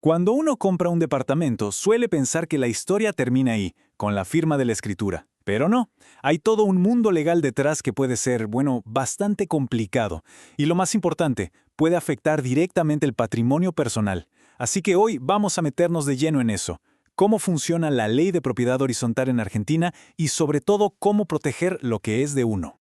Cuando uno compra un departamento, suele pensar que la historia termina ahí, con la firma de la escritura. Pero no, hay todo un mundo legal detrás que puede ser, bueno, bastante complicado. Y lo más importante, puede afectar directamente el patrimonio personal. Así que hoy vamos a meternos de lleno en eso. Cómo funciona la ley de propiedad horizontal en Argentina y sobre todo cómo proteger lo que es de uno.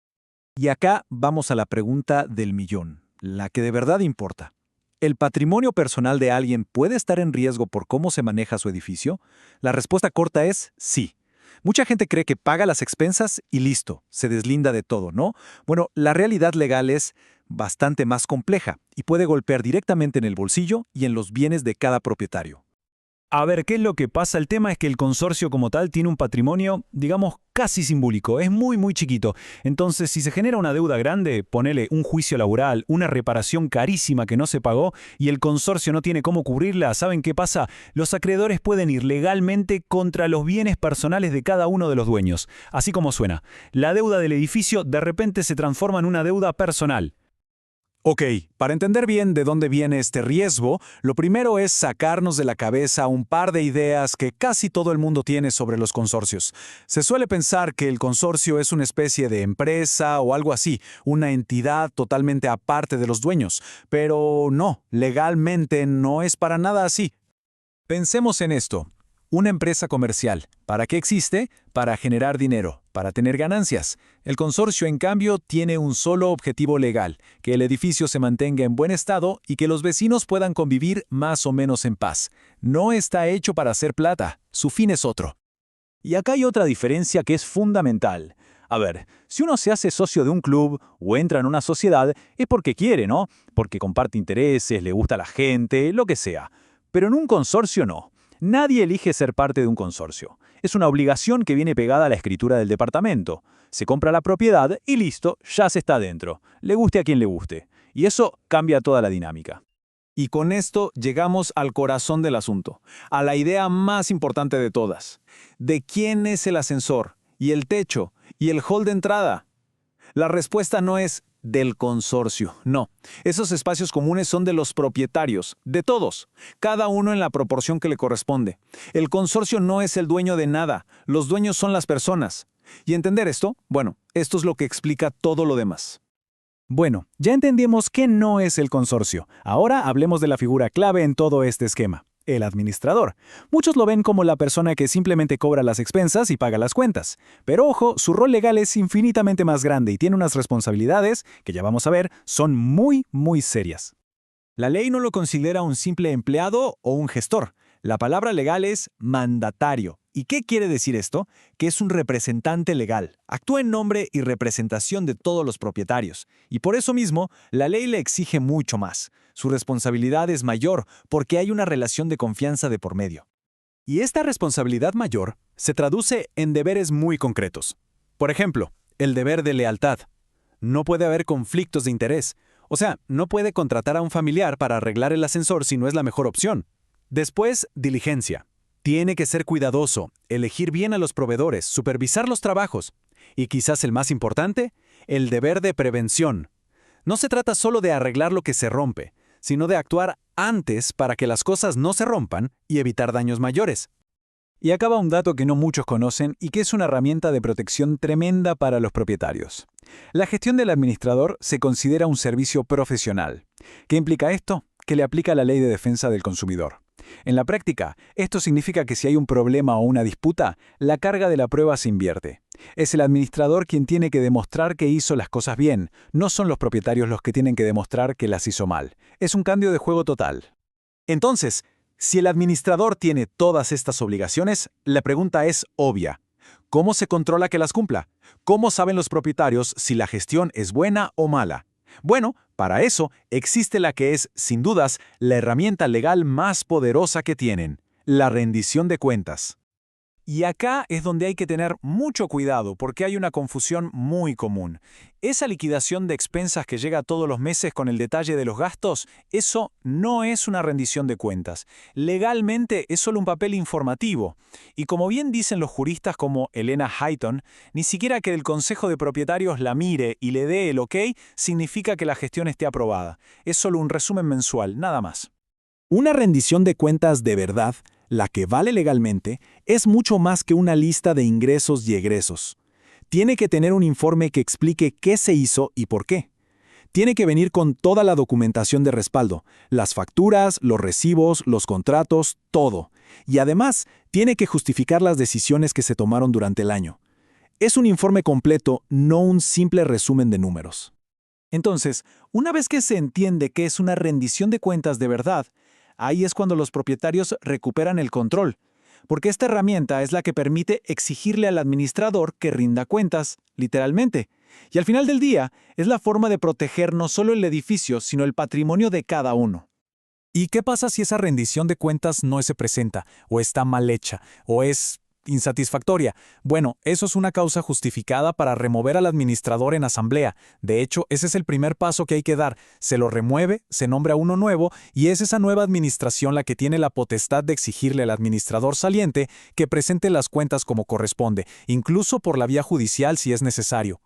Y acá vamos a la pregunta del millón, la que de verdad importa. ¿El patrimonio personal de alguien puede estar en riesgo por cómo se maneja su edificio? La respuesta corta es sí. Mucha gente cree que paga las expensas y listo, se deslinda de todo, ¿no? Bueno, la realidad legal es bastante más compleja y puede golpear directamente en el bolsillo y en los bienes de cada propietario. A ver, ¿qué es lo que pasa? El tema es que el consorcio como tal tiene un patrimonio, digamos, casi simbólico, es muy chiquito. Entonces, si se genera una deuda grande, ponele un juicio laboral, una reparación carísima que no se pagó y el consorcio no tiene cómo cubrirla, ¿saben qué pasa? Los acreedores pueden ir legalmente contra los bienes personales de cada uno de los dueños. Así como suena, la deuda del edificio de repente se transforma en una deuda personal. Ok, para entender bien de dónde viene este riesgo, lo primero es sacarnos de la cabeza un par de ideas que casi todo el mundo tiene sobre los consorcios. Se suele pensar que el consorcio es una especie de empresa o algo así, una entidad totalmente aparte de los dueños, pero no, legalmente no es para nada así. Pensemos en esto. Una empresa comercial. ¿Para qué existe? Para generar dinero, para tener ganancias. El consorcio, en cambio, tiene un solo objetivo legal, que el edificio se mantenga en buen estado y que los vecinos puedan convivir más o menos en paz. No está hecho para hacer plata, su fin es otro. Y acá hay otra diferencia que es fundamental. A ver, si uno se hace socio de un club o entra en una sociedad, es porque quiere, ¿no? Porque comparte intereses, le gusta a la gente, lo que sea. Pero en un consorcio no. Nadie elige ser parte de un consorcio. Es una obligación que viene pegada a la escritura del departamento. Se compra la propiedad y listo, ya se está dentro. Le guste a quien le guste. Y eso cambia toda la dinámica. Y con esto llegamos al corazón del asunto, a la idea más importante de todas. ¿De quién es el ascensor, y el techo, y el hall de entrada? La respuesta no es del consorcio, no. Esos espacios comunes son de los propietarios, de todos, cada uno en la proporción que le corresponde. El consorcio no es el dueño de nada, los dueños son las personas. ¿Y entender esto? Bueno, esto es lo que explica todo lo demás. Bueno, ya entendimos qué no es el consorcio. Ahora hablemos de la figura clave en todo este esquema, el administrador. Muchos lo ven como la persona que simplemente cobra las expensas y paga las cuentas. Pero ojo, su rol legal es infinitamente más grande y tiene unas responsabilidades, que ya vamos a ver, son muy serias. La ley no lo considera un simple empleado o un gestor. La palabra legal es mandatario. ¿Y qué quiere decir esto? Que es un representante legal. Actúa en nombre y representación de todos los propietarios. Y por eso mismo, la ley le exige mucho más. Su responsabilidad es mayor porque hay una relación de confianza de por medio. Y esta responsabilidad mayor se traduce en deberes muy concretos. Por ejemplo, el deber de lealtad. No puede haber conflictos de interés. O sea, no puede contratar a un familiar para arreglar el ascensor si no es la mejor opción. Después, diligencia. Tiene que ser cuidadoso, elegir bien a los proveedores, supervisar los trabajos. Y quizás el más importante, el deber de prevención. No se trata solo de arreglar lo que se rompe, sino de actuar antes para que las cosas no se rompan y evitar daños mayores. Y acá va un dato que no muchos conocen y que es una herramienta de protección tremenda para los propietarios. La gestión del administrador se considera un servicio profesional. ¿Qué implica esto? Que le aplica la Ley de Defensa del Consumidor. En la práctica, esto significa que si hay un problema o una disputa, la carga de la prueba se invierte. Es el administrador quien tiene que demostrar que hizo las cosas bien, no son los propietarios los que tienen que demostrar que las hizo mal. Es un cambio de juego total. Entonces, si el administrador tiene todas estas obligaciones, la pregunta es obvia. ¿Cómo se controla que las cumpla? ¿Cómo saben los propietarios si la gestión es buena o mala? Bueno, para eso existe la que es, sin dudas, la herramienta legal más poderosa que tienen, la rendición de cuentas. Y acá es donde hay que tener mucho cuidado porque hay una confusión muy común. Esa liquidación de expensas que llega todos los meses con el detalle de los gastos, eso no es una rendición de cuentas. Legalmente es solo un papel informativo. Y como bien dicen los juristas como Elena Hayton, ni siquiera que el Consejo de Propietarios la mire y le dé el ok significa que la gestión esté aprobada. Es solo un resumen mensual, nada más. Una rendición de cuentas de verdad, la que vale legalmente, es mucho más que una lista de ingresos y egresos. Tiene que tener un informe que explique qué se hizo y por qué. Tiene que venir con toda la documentación de respaldo, las facturas, los recibos, los contratos, todo. Y además, tiene que justificar las decisiones que se tomaron durante el año. Es un informe completo, no un simple resumen de números. Entonces, una vez que se entiende que es una rendición de cuentas de verdad, ahí es cuando los propietarios recuperan el control, porque esta herramienta es la que permite exigirle al administrador que rinda cuentas, literalmente. Y al final del día, es la forma de proteger no solo el edificio, sino el patrimonio de cada uno. ¿Y qué pasa si esa rendición de cuentas no se presenta, o está mal hecha, o es insatisfactoria? Bueno, eso es una causa justificada para remover al administrador en asamblea. De hecho, ese es el primer paso que hay que dar. Se lo remueve, se nombra uno nuevo, y es esa nueva administración la que tiene la potestad de exigirle al administrador saliente que presente las cuentas como corresponde, incluso por la vía judicial si es necesario.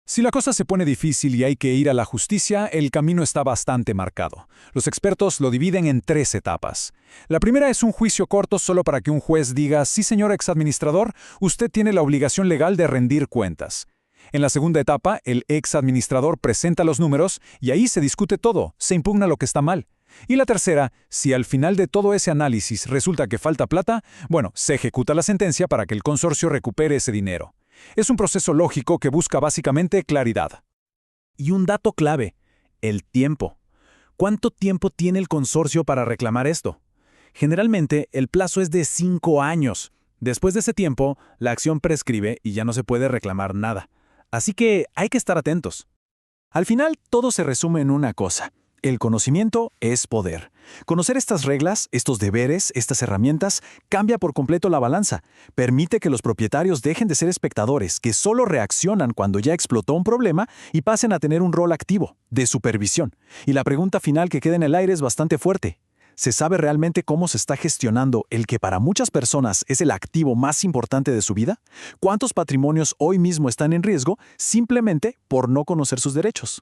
Si la cosa se pone difícil y hay que ir a la justicia, el camino está bastante marcado. Los expertos lo dividen en 3 etapas. La primera es un juicio corto solo para que un juez diga: sí, señor exadministrador, usted tiene la obligación legal de rendir cuentas. En la segunda etapa, el exadministrador presenta los números y ahí se discute todo, se impugna lo que está mal. Y la tercera, si al final de todo ese análisis resulta que falta plata, bueno, se ejecuta la sentencia para que el consorcio recupere ese dinero. Es un proceso lógico que busca básicamente claridad. Y un dato clave: el tiempo. ¿Cuánto tiempo tiene el consorcio para reclamar esto? Generalmente, el plazo es de 5 años. Después de ese tiempo, la acción prescribe y ya no se puede reclamar nada. Así que hay que estar atentos. Al final, todo se resume en una cosa: el conocimiento es poder. Conocer estas reglas, estos deberes, estas herramientas, cambia por completo la balanza. Permite que los propietarios dejen de ser espectadores, que solo reaccionan cuando ya explotó un problema, y pasen a tener un rol activo, de supervisión. Y la pregunta final que queda en el aire es bastante fuerte. ¿Se sabe realmente cómo se está gestionando el que para muchas personas es el activo más importante de su vida? ¿Cuántos patrimonios hoy mismo están en riesgo simplemente por no conocer sus derechos?